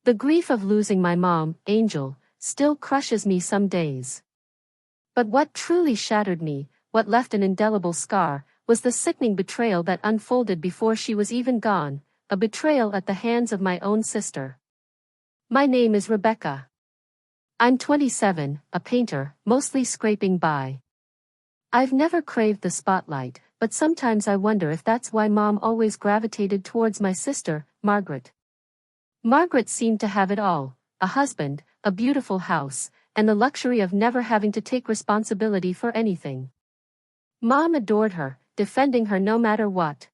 The grief of losing my mom, Angel, still crushes me some days. But what truly shattered me, what left an indelible scar, was the sickening betrayal that unfolded before she was even gone, a betrayal at the hands of my own sister. My name is Rebecca. I'm 27, a painter, mostly scraping by. I've never craved the spotlight, but sometimes I wonder if that's why Mom always gravitated towards my sister, Margaret. Margaret seemed to have it all, a husband, a beautiful house, and the luxury of never having to take responsibility for anything. Mom adored her, defending her no matter what.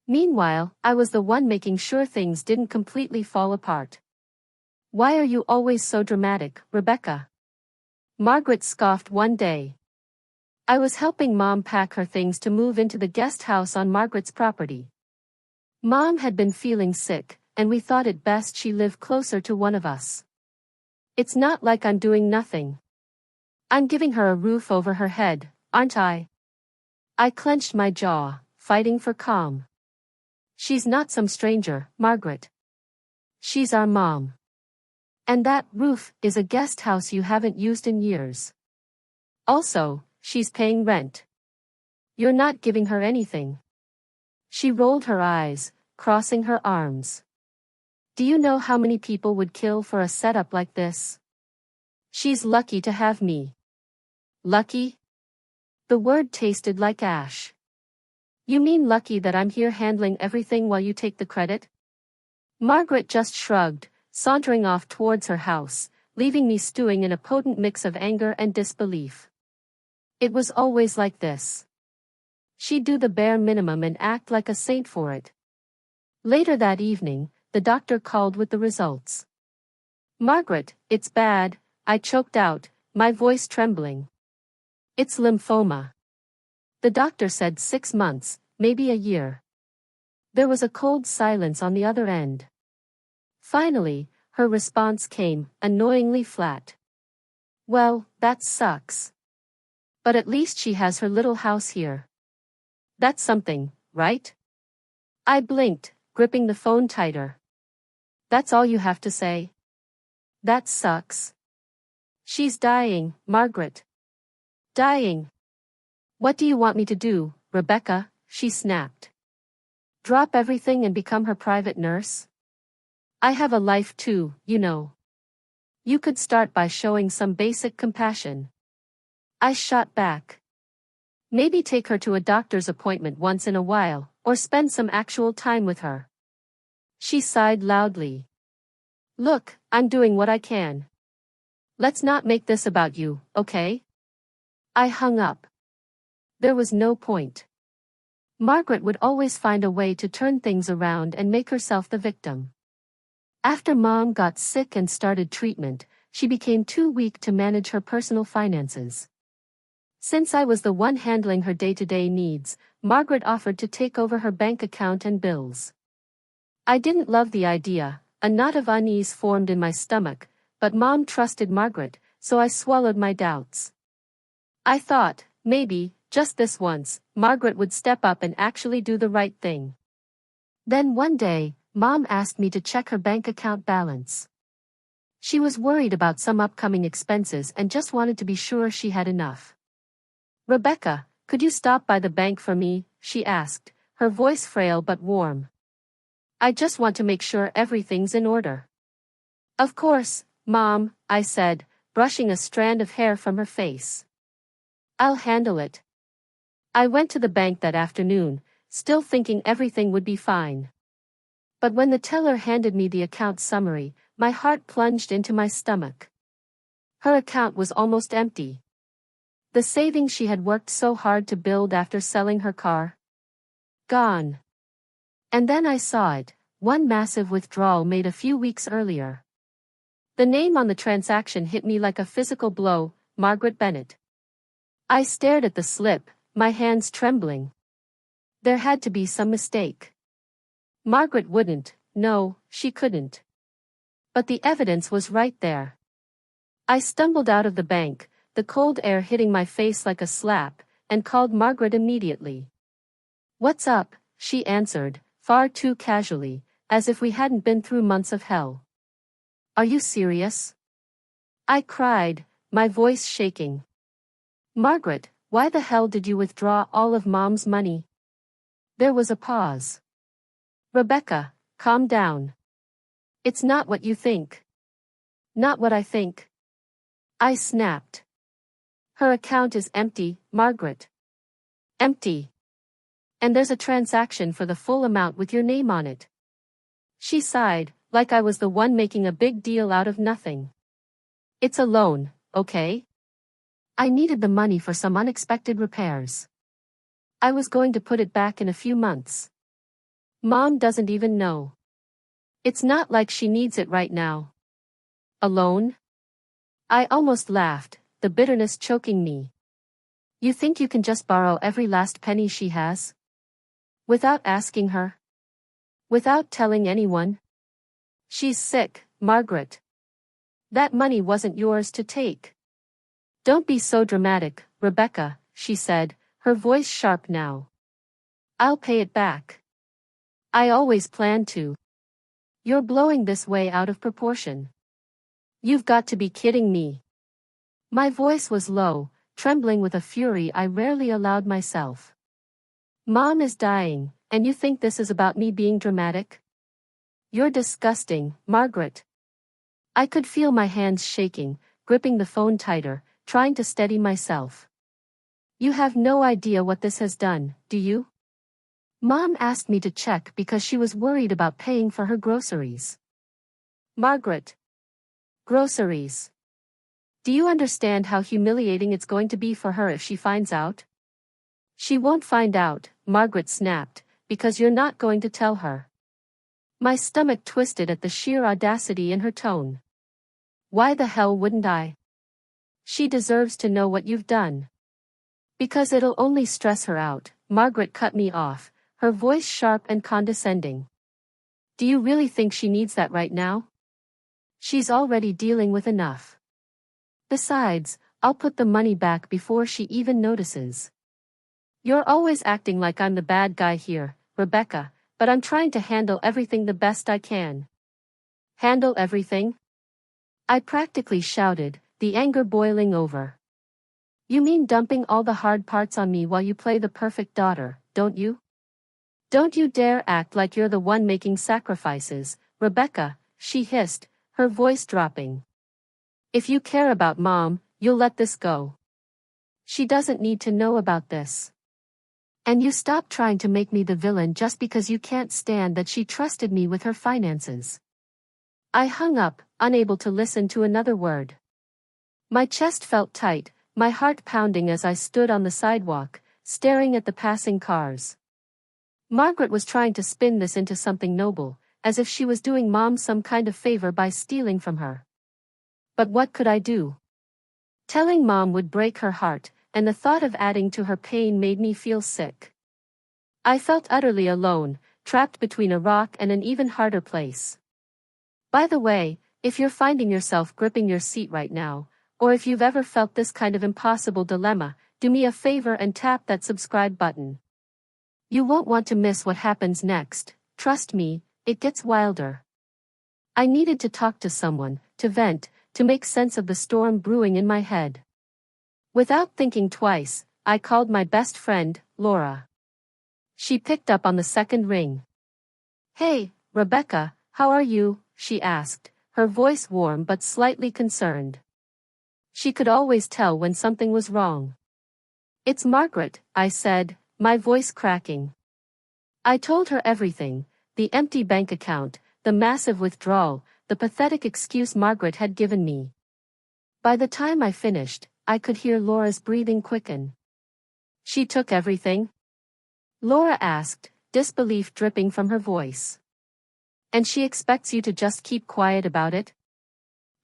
Meanwhile, I was the one making sure things didn't completely fall apart. Why are you always so dramatic, Rebecca? Margaret scoffed one day. I was helping Mom pack her things to move into the guest house on Margaret's property. Mom had been feeling sick, and we thought it best she live closer to one of us. It's not like I'm doing nothing. I'm giving her a roof over her head, aren't I? I clenched my jaw, fighting for calm. She's not some stranger, Margaret. She's our mom. And that roof is a guest house you haven't used in years. Also, she's paying rent. You're not giving her anything. She rolled her eyes, crossing her arms. Do you know how many people would kill for a setup like this? She's lucky to have me. Lucky? The word tasted like ash. You mean lucky that I'm here handling everything while you take the credit? Margaret just shrugged, sauntering off towards her house, leaving me stewing in a potent mix of anger and disbelief. It was always like this. She'd do the bare minimum and act like a saint for it. Later that evening, the doctor called with the results. Margaret, it's bad, I choked out, my voice trembling. It's lymphoma. The doctor said 6 months, maybe a year. There was a cold silence on the other end. Finally, her response came, annoyingly flat. Well, that sucks. But at least she has her little house here. That's something, right? I blinked, gripping the phone tighter. That's all you have to say? That sucks. She's dying, Margaret. Dying. What do you want me to do, Rebecca? She snapped. Drop everything and become her private nurse? I have a life too, you know. You could start by showing some basic compassion. I shot back. Maybe take her to a doctor's appointment once in a while, or spend some actual time with her. She sighed loudly. Look, I'm doing what I can. Let's not make this about you, okay? I hung up. There was no point. Margaret would always find a way to turn things around and make herself the victim. After Mom got sick and started treatment, she became too weak to manage her personal finances. Since I was the one handling her day-to-day needs, Margaret offered to take over her bank account and bills. I didn't love the idea, a knot of unease formed in my stomach, but Mom trusted Margaret, so I swallowed my doubts. I thought, maybe, just this once, Margaret would step up and actually do the right thing. Then one day, Mom asked me to check her bank account balance. She was worried about some upcoming expenses and just wanted to be sure she had enough. Rebecca, could you stop by the bank for me? She asked, her voice frail but warm. I just want to make sure everything's in order. Of course, Mom, I said, brushing a strand of hair from her face. I'll handle it. I went to the bank that afternoon, still thinking everything would be fine. But when the teller handed me the account summary, my heart plunged into my stomach. Her account was almost empty. The savings she had worked so hard to build after selling her car. Gone. And then I saw it, one massive withdrawal made a few weeks earlier. The name on the transaction hit me like a physical blow, Margaret Bennett. I stared at the slip, my hands trembling. There had to be some mistake. Margaret wouldn't, no, she couldn't. But the evidence was right there. I stumbled out of the bank, the cold air hitting my face like a slap, and called Margaret immediately. What's up? She answered, far too casually, as if we hadn't been through months of hell. Are you serious? I cried, my voice shaking. Margaret, why the hell did you withdraw all of Mom's money? There was a pause. Rebecca, calm down. It's not what you think. Not what I think. I snapped. Her account is empty, Margaret. Empty. And there's a transaction for the full amount with your name on it. She sighed, like I was the one making a big deal out of nothing. It's a loan, okay? I needed the money for some unexpected repairs. I was going to put it back in a few months. Mom doesn't even know. It's not like she needs it right now. A loan? I almost laughed, the bitterness choking me. You think you can just borrow every last penny she has? Without asking her? Without telling anyone? She's sick, Margaret. That money wasn't yours to take. Don't be so dramatic, Rebecca, she said, her voice sharp now. I'll pay it back. I always planned to. You're blowing this way out of proportion. You've got to be kidding me. My voice was low, trembling with a fury I rarely allowed myself. Mom is dying, and you think this is about me being dramatic? You're disgusting, Margaret. I could feel my hands shaking, gripping the phone tighter, trying to steady myself. You have no idea what this has done, do you? Mom asked me to check because she was worried about paying for her groceries. Margaret. Groceries. Do you understand how humiliating it's going to be for her if she finds out? She won't find out, Margaret snapped, because you're not going to tell her. My stomach twisted at the sheer audacity in her tone. Why the hell wouldn't I? She deserves to know what you've done. Because it'll only stress her out, Margaret cut me off, her voice sharp and condescending. Do you really think she needs that right now? She's already dealing with enough. Besides, I'll put the money back before she even notices. You're always acting like I'm the bad guy here, Rebecca, but I'm trying to handle everything the best I can. Handle everything? I practically shouted, the anger boiling over. You mean dumping all the hard parts on me while you play the perfect daughter, don't you? Don't you dare act like you're the one making sacrifices, Rebecca, she hissed, her voice dropping. If you care about Mom, you'll let this go. She doesn't need to know about this. And you stop trying to make me the villain just because you can't stand that she trusted me with her finances. I hung up, unable to listen to another word. My chest felt tight, my heart pounding as I stood on the sidewalk, staring at the passing cars. Margaret was trying to spin this into something noble, as if she was doing Mom some kind of favor by stealing from her. But what could I do? Telling Mom would break her heart, and the thought of adding to her pain made me feel sick. I felt utterly alone, trapped between a rock and an even harder place. By the way, if you're finding yourself gripping your seat right now, or if you've ever felt this kind of impossible dilemma, do me a favor and tap that subscribe button. You won't want to miss what happens next, trust me, it gets wilder. I needed to talk to someone, to vent, to make sense of the storm brewing in my head. Without thinking twice, I called my best friend, Laura. She picked up on the second ring. Hey, Rebecca, how are you? She asked, her voice warm but slightly concerned. She could always tell when something was wrong. It's Margaret, I said, my voice cracking. I told her everything, the empty bank account, the massive withdrawal, the pathetic excuse Margaret had given me. By the time I finished, I could hear Laura's breathing quicken. She took everything? Laura asked, disbelief dripping from her voice. And she expects you to just keep quiet about it?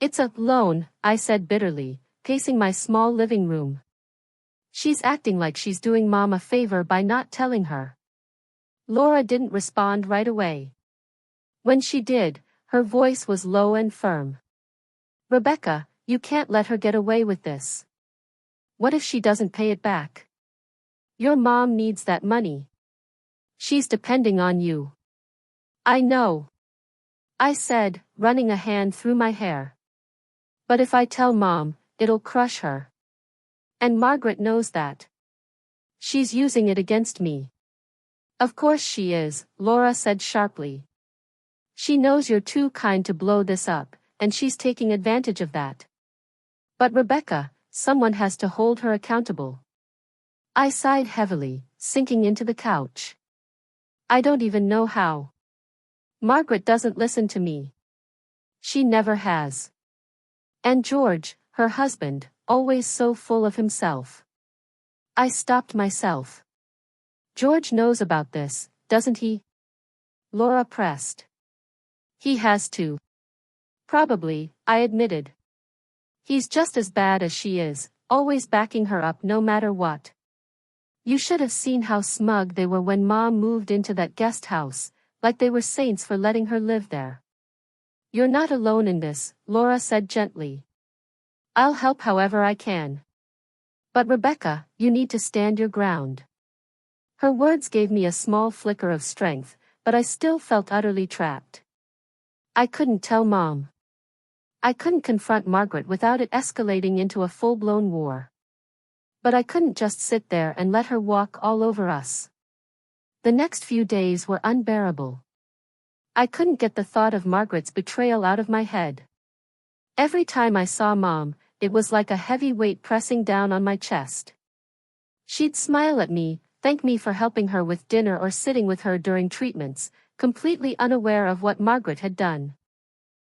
It's a loan, I said bitterly, pacing my small living room. She's acting like she's doing Mom a favor by not telling her. Laura didn't respond right away. When she did, her voice was low and firm. Rebecca, you can't let her get away with this. What if she doesn't pay it back? Your mom needs that money. She's depending on you. I know. I said, running a hand through my hair. But if I tell Mom, it'll crush her. And Margaret knows that. She's using it against me. Of course she is, Laura said sharply. She knows you're too kind to blow this up, and she's taking advantage of that. But Rebecca, someone has to hold her accountable. I sighed heavily, sinking into the couch. I don't even know how. Margaret doesn't listen to me. She never has. And George, her husband, always so full of himself. I stopped myself. George knows about this, doesn't he? Laura pressed. He has to. Probably, I admitted. He's just as bad as she is, always backing her up no matter what. You should have seen how smug they were when Mom moved into that guest house, like they were saints for letting her live there. You're not alone in this, Laura said gently. I'll help however I can. But Rebecca, you need to stand your ground. Her words gave me a small flicker of strength, but I still felt utterly trapped. I couldn't tell Mom. I couldn't confront Margaret without it escalating into a full-blown war. But I couldn't just sit there and let her walk all over us. The next few days were unbearable. I couldn't get the thought of Margaret's betrayal out of my head. Every time I saw Mom, it was like a heavy weight pressing down on my chest. She'd smile at me, thank me for helping her with dinner or sitting with her during treatments, completely unaware of what Margaret had done.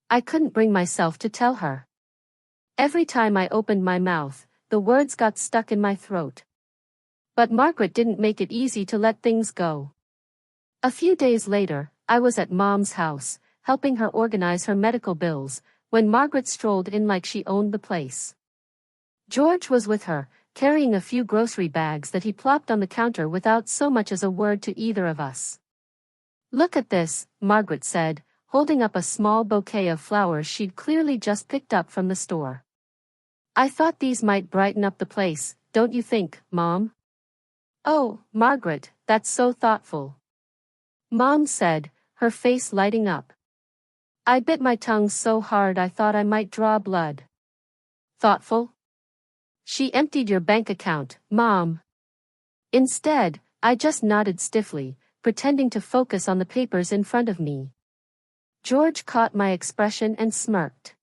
I couldn't bring myself to tell her. Every time I opened my mouth, the words got stuck in my throat. But Margaret didn't make it easy to let things go. A few days later, I was at Mom's house, helping her organize her medical bills, when Margaret strolled in like she owned the place. George was with her, carrying a few grocery bags that he plopped on the counter without so much as a word to either of us. Look at this, Margaret said, holding up a small bouquet of flowers she'd clearly just picked up from the store. I thought these might brighten up the place, don't you think, Mom? Oh, Margaret, that's so thoughtful. Mom said, her face lighting up. I bit my tongue so hard I thought I might draw blood. Thoughtful? She emptied your bank account, Mom. Instead, I just nodded stiffly, pretending to focus on the papers in front of me. George caught my expression and smirked.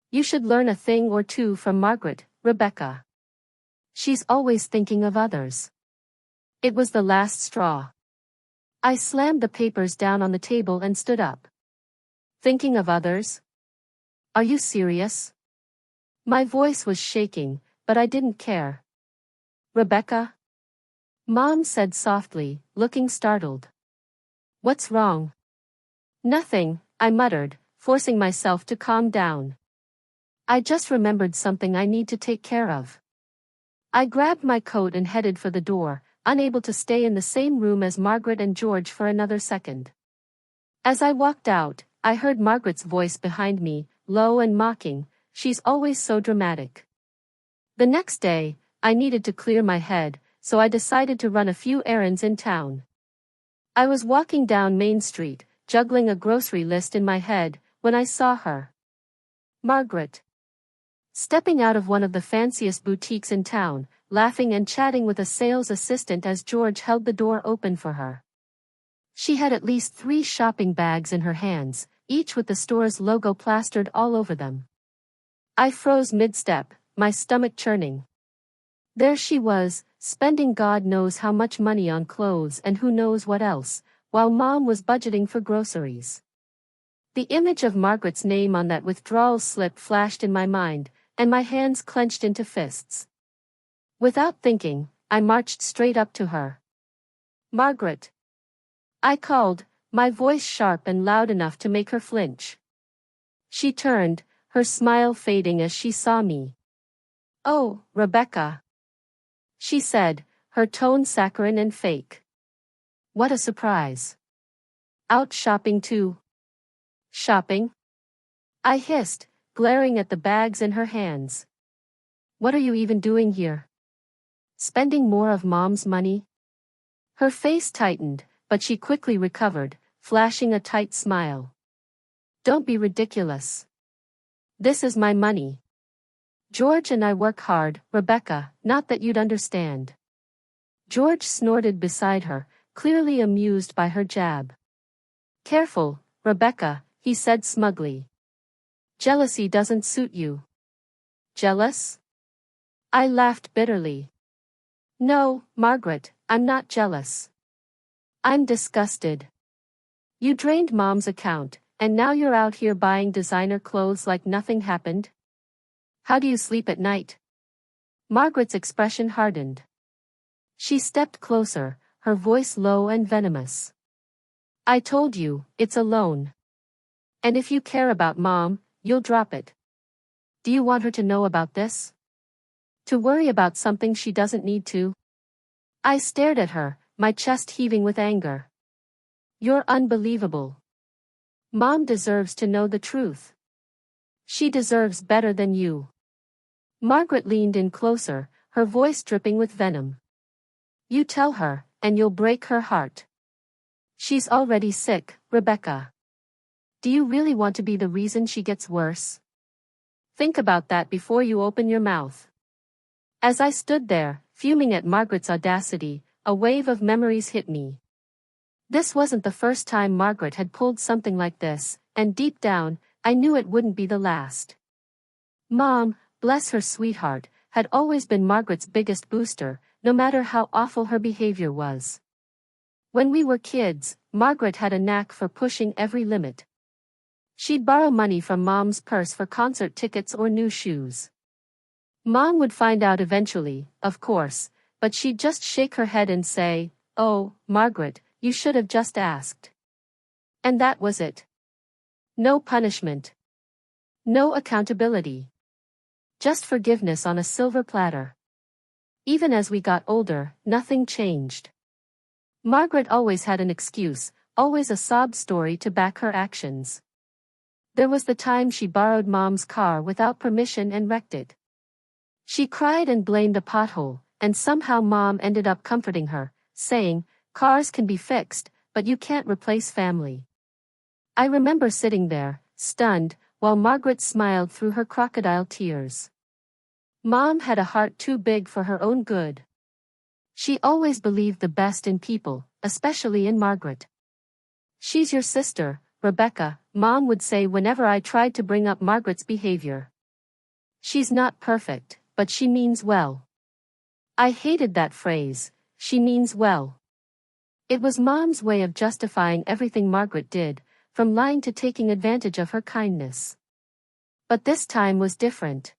You should learn a thing or two from Margaret, Rebecca. She's always thinking of others. It was the last straw. I slammed the papers down on the table and stood up. Thinking of others? Are you serious? My voice was shaking, but I didn't care. Rebecca? Mom said softly, looking startled. What's wrong? Nothing, I muttered, forcing myself to calm down. I just remembered something I need to take care of. I grabbed my coat and headed for the door, unable to stay in the same room as Margaret and George for another second. As I walked out, I heard Margaret's voice behind me, low and mocking, she's always so dramatic. The next day, I needed to clear my head, so I decided to run a few errands in town. I was walking down Main Street, juggling a grocery list in my head, when I saw her. Margaret. Stepping out of one of the fanciest boutiques in town, laughing and chatting with a sales assistant as George held the door open for her. She had at least 3 shopping bags in her hands, each with the store's logo plastered all over them. I froze mid-step, my stomach churning. There she was, spending God knows how much money on clothes and who knows what else, while Mom was budgeting for groceries. The image of Margaret's name on that withdrawal slip flashed in my mind, and my hands clenched into fists. Without thinking, I marched straight up to her. Margaret. I called, my voice sharp and loud enough to make her flinch. She turned, her smile fading as she saw me. Oh, Rebecca. She said, her tone saccharine and fake. What a surprise. Out shopping too? Shopping? I hissed, glaring at the bags in her hands. What are you even doing here? Spending more of Mom's money? Her face tightened, but she quickly recovered, flashing a tight smile. Don't be ridiculous. This is my money. George and I work hard, Rebecca, not that you'd understand. George snorted beside her, clearly amused by her jab. Careful, Rebecca, he said smugly. Jealousy doesn't suit you. Jealous? I laughed bitterly. No, Margaret, I'm not jealous. I'm disgusted. You drained Mom's account, and now you're out here buying designer clothes like nothing happened? How do you sleep at night? Margaret's expression hardened. She stepped closer, her voice low and venomous. I told you, it's a loan. And if you care about Mom, you'll drop it. Do you want her to know about this? To worry about something she doesn't need to? I stared at her, my chest heaving with anger. You're unbelievable. Mom deserves to know the truth. She deserves better than you. Margaret leaned in closer, her voice dripping with venom. You tell her, and you'll break her heart. She's already sick, Rebecca. Do you really want to be the reason she gets worse? Think about that before you open your mouth. As I stood there, fuming at Margaret's audacity, a wave of memories hit me. This wasn't the first time Margaret had pulled something like this, and deep down, I knew it wouldn't be the last. Mom, bless her sweetheart, had always been Margaret's biggest booster, no matter how awful her behavior was. When we were kids, Margaret had a knack for pushing every limit. She'd borrow money from Mom's purse for concert tickets or new shoes. Mom would find out eventually, of course, but she'd just shake her head and say, "Oh, Margaret, you should have just asked." And that was it. No punishment. No accountability. Just forgiveness on a silver platter. Even as we got older, nothing changed. Margaret always had an excuse, always a sob story to back her actions. There was the time she borrowed Mom's car without permission and wrecked it. She cried and blamed a pothole, and somehow Mom ended up comforting her, saying, "Cars can be fixed, but you can't replace family." I remember sitting there, stunned, while Margaret smiled through her crocodile tears. Mom had a heart too big for her own good. She always believed the best in people, especially in Margaret. "She's your sister, Rebecca," Mom would say whenever I tried to bring up Margaret's behavior. "She's not perfect, but she means well." I hated that phrase, "she means well." It was Mom's way of justifying everything Margaret did, from lying to taking advantage of her kindness. But this time was different.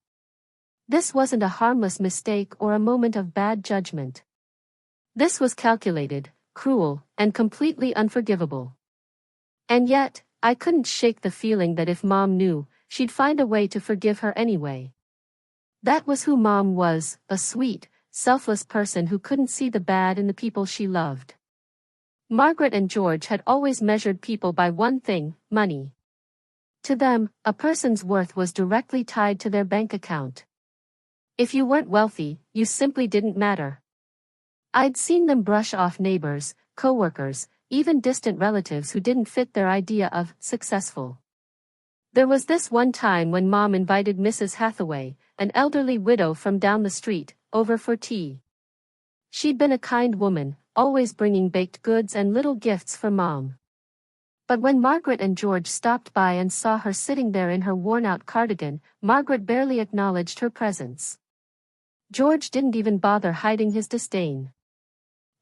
This wasn't a harmless mistake or a moment of bad judgment. This was calculated, cruel, and completely unforgivable. And yet, I couldn't shake the feeling that if Mom knew, she'd find a way to forgive her anyway. That was who Mom was, a sweet, selfless person who couldn't see the bad in the people she loved. Margaret and George had always measured people by one thing, money. To them, a person's worth was directly tied to their bank account. If you weren't wealthy, you simply didn't matter. I'd seen them brush off neighbors, coworkers, even distant relatives who didn't fit their idea of successful. There was this one time when Mom invited Mrs. Hathaway, an elderly widow from down the street, over for tea. She'd been a kind woman, always bringing baked goods and little gifts for Mom. But when Margaret and George stopped by and saw her sitting there in her worn-out cardigan, Margaret barely acknowledged her presence. George didn't even bother hiding his disdain.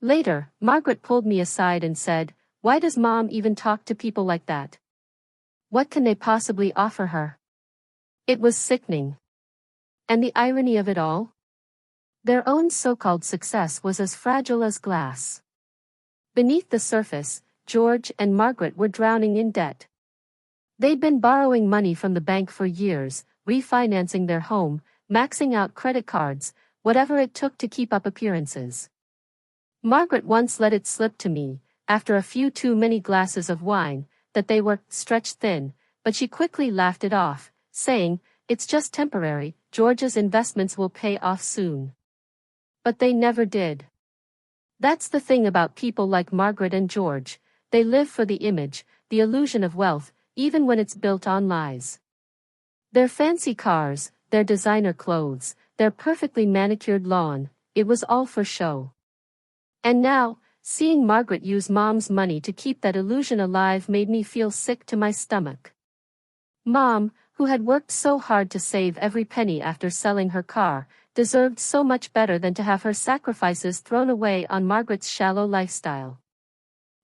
Later, Margaret pulled me aside and said, "Why does Mom even talk to people like that? What can they possibly offer her?" It was sickening. And the irony of it all? Their own so-called success was as fragile as glass. Beneath the surface, George and Margaret were drowning in debt. They'd been borrowing money from the bank for years, refinancing their home, maxing out credit cards, whatever it took to keep up appearances. Margaret once let it slip to me, after a few too many glasses of wine, that they were stretched thin, but she quickly laughed it off, saying, "It's just temporary, George's investments will pay off soon." But they never did. That's the thing about people like Margaret and George, they live for the image, the illusion of wealth, even when it's built on lies. Their fancy cars, their designer clothes, their perfectly manicured lawn, it was all for show. And now, seeing Margaret use Mom's money to keep that illusion alive made me feel sick to my stomach. Mom, who had worked so hard to save every penny after selling her car, deserved so much better than to have her sacrifices thrown away on Margaret's shallow lifestyle.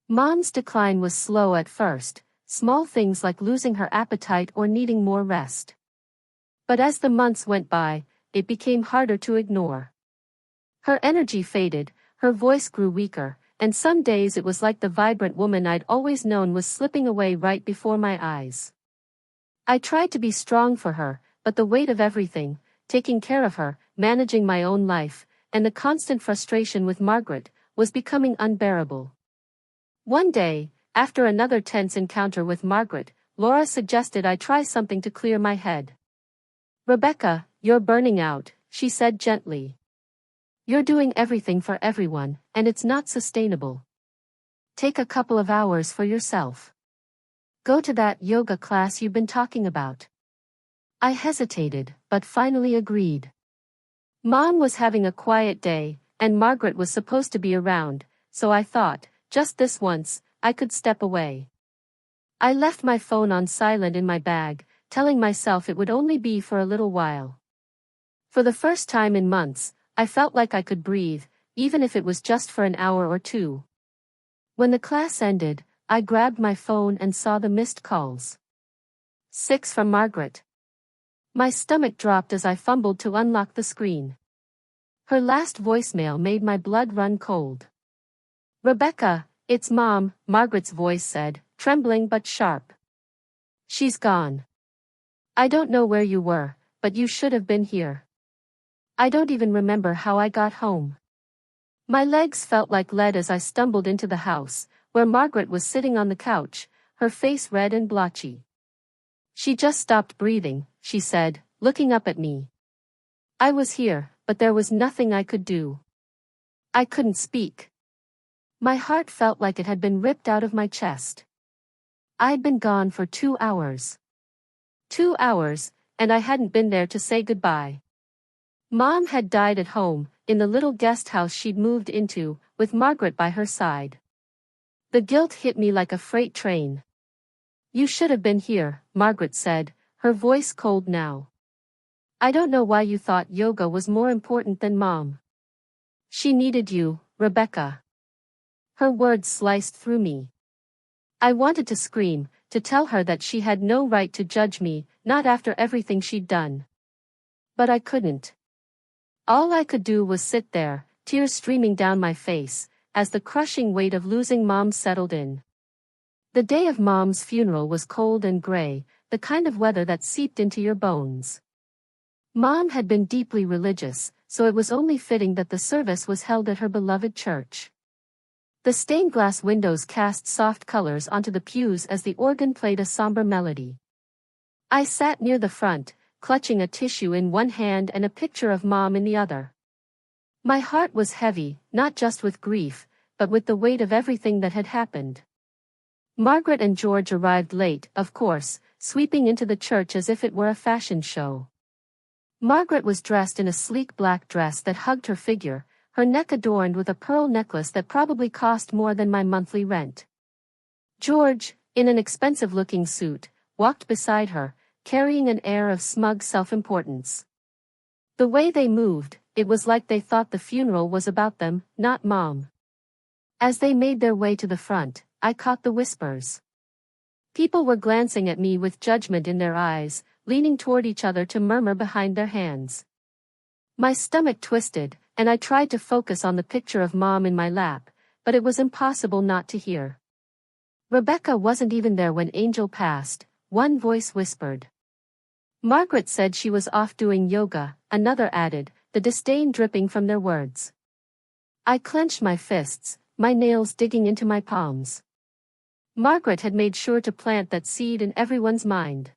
Mom's decline was slow at first, small things like losing her appetite or needing more rest. But as the months went by, it became harder to ignore. Her energy faded, her voice grew weaker, and some days it was like the vibrant woman I'd always known was slipping away right before my eyes. I tried to be strong for her, but the weight of everything, taking care of her, managing my own life, and the constant frustration with Margaret, was becoming unbearable. One day, after another tense encounter with Margaret, Laura suggested I try something to clear my head. "Rebecca, you're burning out," she said gently. "You're doing everything for everyone, and it's not sustainable. Take a couple of hours for yourself. Go to that yoga class you've been talking about." I hesitated, but finally agreed. Mom was having a quiet day, and Margaret was supposed to be around, so I thought, just this once, I could step away. I left my phone on silent in my bag, telling myself it would only be for a little while. For the first time in months, I felt like I could breathe, even if it was just for an hour or two. When the class ended, I grabbed my phone and saw the missed calls. 6 from Margaret. My stomach dropped as I fumbled to unlock the screen. Her last voicemail made my blood run cold. "Rebecca, it's Mom," Margaret's voice said, trembling but sharp. "She's gone. I don't know where you were, but you should have been here. I don't even remember how I got home." My legs felt like lead as I stumbled into the house, where Margaret was sitting on the couch, her face red and blotchy. "She just stopped breathing," she said, looking up at me. I was here, but there was nothing I could do. I couldn't speak. My heart felt like it had been ripped out of my chest. I'd been gone for 2 hours. 2 hours, and I hadn't been there to say goodbye. Mom had died at home, in the little guest house she'd moved into, with Margaret by her side. The guilt hit me like a freight train. "You should have been here," Margaret said, her voice cold now. "I don't know why you thought yoga was more important than Mom. She needed you, Rebecca." Her words sliced through me. I wanted to scream, to tell her that she had no right to judge me, not after everything she'd done. But I couldn't. All I could do was sit there, tears streaming down my face, as the crushing weight of losing Mom settled in. The day of Mom's funeral was cold and gray, the kind of weather that seeped into your bones. Mom had been deeply religious, so it was only fitting that the service was held at her beloved church. The stained glass windows cast soft colors onto the pews as the organ played a somber melody. I sat near the front, clutching a tissue in one hand and a picture of Mom in the other. My heart was heavy, not just with grief, but with the weight of everything that had happened. Margaret and George arrived late, of course, sweeping into the church as if it were a fashion show. Margaret was dressed in a sleek black dress that hugged her figure, her neck adorned with a pearl necklace that probably cost more than my monthly rent. George, in an expensive-looking suit, walked beside her, carrying an air of smug self-importance. The way they moved, it was like they thought the funeral was about them, not Mom. As they made their way to the front, I caught the whispers. People were glancing at me with judgment in their eyes, leaning toward each other to murmur behind their hands. My stomach twisted, and I tried to focus on the picture of Mom in my lap, but it was impossible not to hear. "Rebecca wasn't even there when Angel passed," one voice whispered. "Margaret said she was off doing yoga," another added, the disdain dripping from their words. I clenched my fists, my nails digging into my palms. Margaret had made sure to plant that seed in everyone's mind.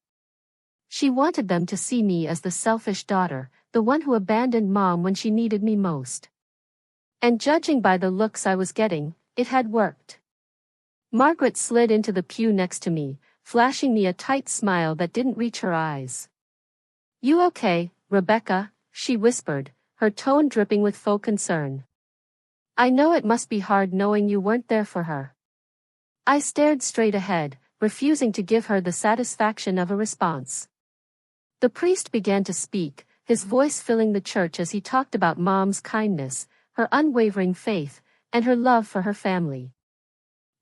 She wanted them to see me as the selfish daughter, the one who abandoned Mom when she needed me most. And judging by the looks I was getting, it had worked. Margaret slid into the pew next to me, flashing me a tight smile that didn't reach her eyes. "You okay, Rebecca?" she whispered, her tone dripping with faux concern. "I know it must be hard knowing you weren't there for her." I stared straight ahead, refusing to give her the satisfaction of a response. The priest began to speak, his voice filling the church as he talked about Mom's kindness, her unwavering faith, and her love for her family.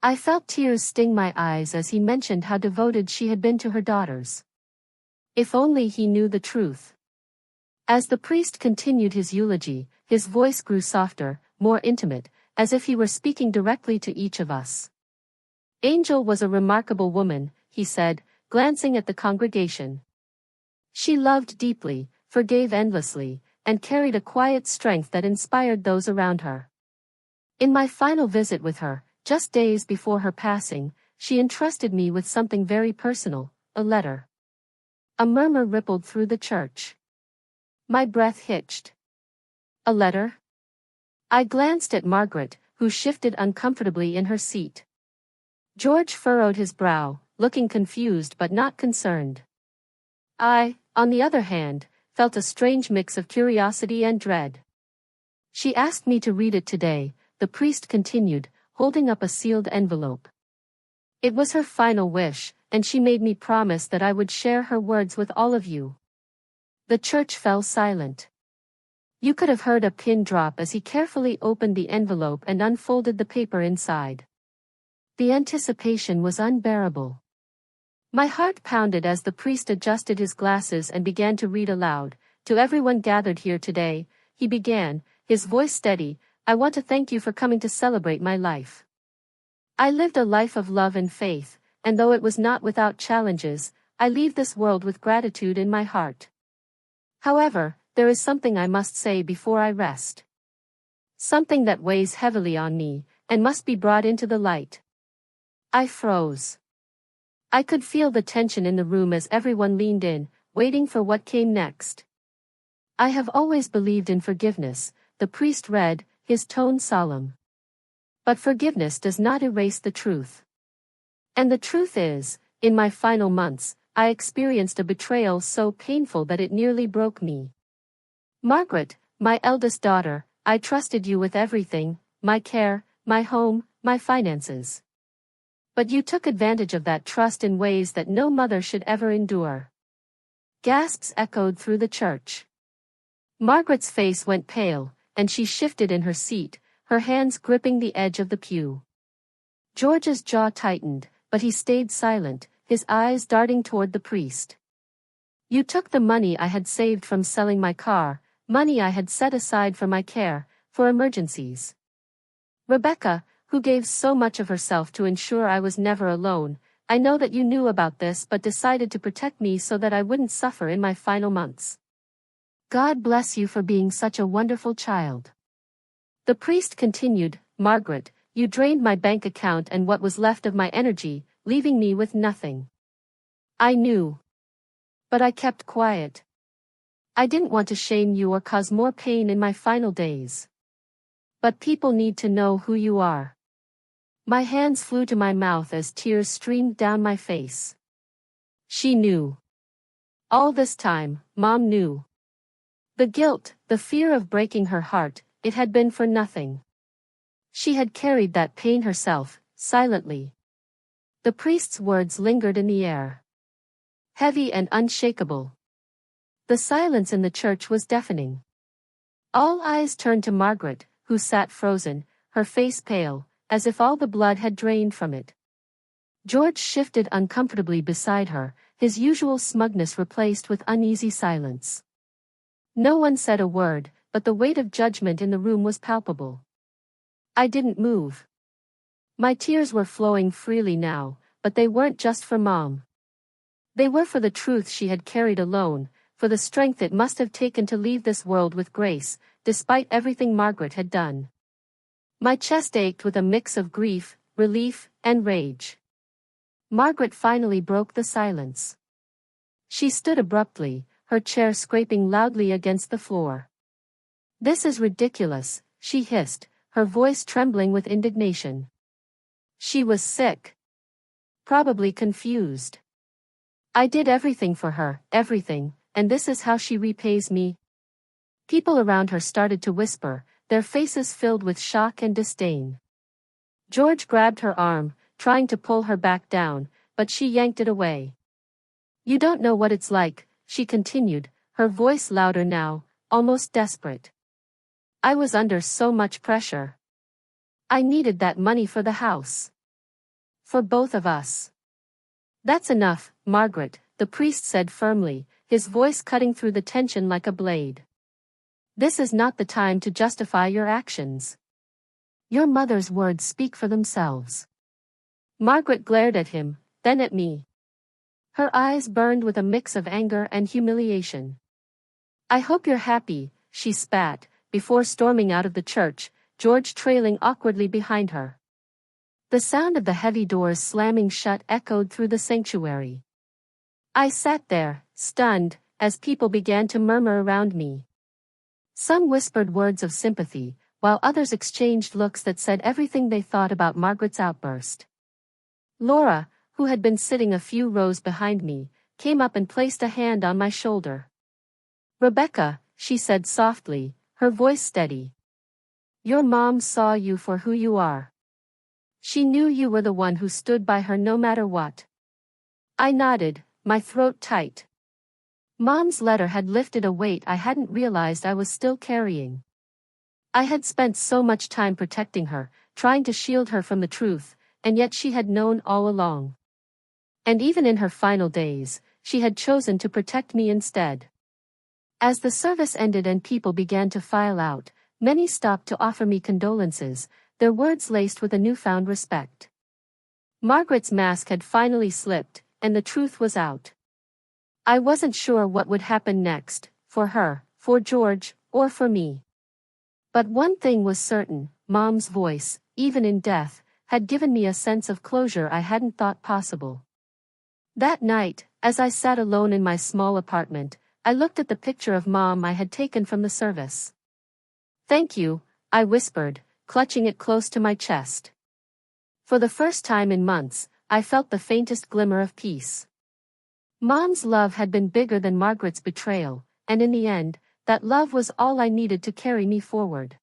I felt tears sting my eyes as he mentioned how devoted she had been to her daughters. If only he knew the truth. As the priest continued his eulogy, his voice grew softer, more intimate, as if he were speaking directly to each of us. "Angel was a remarkable woman," he said, glancing at the congregation. "She loved deeply, forgave endlessly, and carried a quiet strength that inspired those around her. In my final visit with her, just days before her passing, she entrusted me with something very personal, a letter." A murmur rippled through the church. My breath hitched. "A letter?" I glanced at Margaret, who shifted uncomfortably in her seat. George furrowed his brow, looking confused but not concerned. I, on the other hand, felt a strange mix of curiosity and dread. "She asked me to read it today," the priest continued, holding up a sealed envelope. "It was her final wish, and she made me promise that I would share her words with all of you." The church fell silent. You could have heard a pin drop as he carefully opened the envelope and unfolded the paper inside. The anticipation was unbearable. My heart pounded as the priest adjusted his glasses and began to read aloud. "To everyone gathered here today," he began, his voice steady, "I want to thank you for coming to celebrate my life. I lived a life of love and faith, and though it was not without challenges, I leave this world with gratitude in my heart. However, there is something I must say before I rest. Something that weighs heavily on me, and must be brought into the light." I froze. I could feel the tension in the room as everyone leaned in, waiting for what came next. "I have always believed in forgiveness," the priest read, his tone solemn. "But forgiveness does not erase the truth. And the truth is, in my final months, I experienced a betrayal so painful that it nearly broke me. Margaret, my eldest daughter, I trusted you with everything, my care, my home, my finances. But you took advantage of that trust in ways that no mother should ever endure." Gasps echoed through the church. Margaret's face went pale, and she shifted in her seat, her hands gripping the edge of the pew. George's jaw tightened, but he stayed silent, his eyes darting toward the priest. "You took the money I had saved from selling my car, money I had set aside for my care, for emergencies. Rebecca, who gave so much of herself to ensure I was never alone, I know that you knew about this but decided to protect me so that I wouldn't suffer in my final months. God bless you for being such a wonderful child." The priest continued, "Margaret, you drained my bank account and what was left of my energy, leaving me with nothing. I knew. But I kept quiet. I didn't want to shame you or cause more pain in my final days. But people need to know who you are." My hands flew to my mouth as tears streamed down my face. She knew. All this time, Mom knew. The guilt, the fear of breaking her heart, it had been for nothing. She had carried that pain herself, silently. The priest's words lingered in the air. Heavy and unshakable. The silence in the church was deafening. All eyes turned to Margaret, who sat frozen, her face pale, as if all the blood had drained from it. George shifted uncomfortably beside her, his usual smugness replaced with uneasy silence. No one said a word, but the weight of judgment in the room was palpable. I didn't move. My tears were flowing freely now, but they weren't just for Mom. They were for the truth she had carried alone, for the strength it must have taken to leave this world with grace, despite everything Margaret had done. My chest ached with a mix of grief, relief, and rage. Margaret finally broke the silence. She stood abruptly, her chair scraping loudly against the floor. "This is ridiculous," she hissed, her voice trembling with indignation. She was sick. probably confused. I did everything for her, everything, and this is how she repays me. People around her started to whisper, their faces filled with shock and disdain. George grabbed her arm, trying to pull her back down, but she yanked it away. You don't know what it's like, she continued, her voice louder now, almost desperate. I was under so much pressure. I needed that money for the house. For both of us. That's enough, Margaret, the priest said firmly, his voice cutting through the tension like a blade. This is not the time to justify your actions. Your mother's words speak for themselves. Margaret glared at him, then at me. Her eyes burned with a mix of anger and humiliation. I hope you're happy, she spat, before storming out of the church, George trailing awkwardly behind her. The sound of the heavy doors slamming shut echoed through the sanctuary. I sat there, stunned, as people began to murmur around me. Some whispered words of sympathy, while others exchanged looks that said everything they thought about Margaret's outburst. Laura, who had been sitting a few rows behind me, came up and placed a hand on my shoulder. Rebecca, she said softly, her voice steady. Your mom saw you for who you are. She knew you were the one who stood by her no matter what. I nodded, my throat tight. Mom's letter had lifted a weight I hadn't realized I was still carrying. I had spent so much time protecting her, trying to shield her from the truth, and yet she had known all along. And even in her final days, she had chosen to protect me instead. As the service ended and people began to file out, many stopped to offer me condolences, their words laced with a newfound respect. Margaret's mask had finally slipped, and the truth was out. I wasn't sure what would happen next, for her, for George, or for me. But one thing was certain, Mom's voice, even in death, had given me a sense of closure I hadn't thought possible. That night, as I sat alone in my small apartment, I looked at the picture of Mom I had taken from the service. Thank you, I whispered, clutching it close to my chest. For the first time in months, I felt the faintest glimmer of peace. Mom's love had been bigger than Margaret's betrayal, and in the end, that love was all I needed to carry me forward.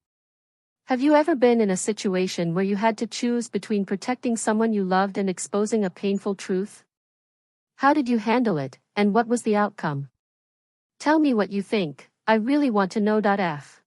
Have you ever been in a situation where you had to choose between protecting someone you loved and exposing a painful truth? How did you handle it, and what was the outcome? Tell me what you think, I really want to know. F.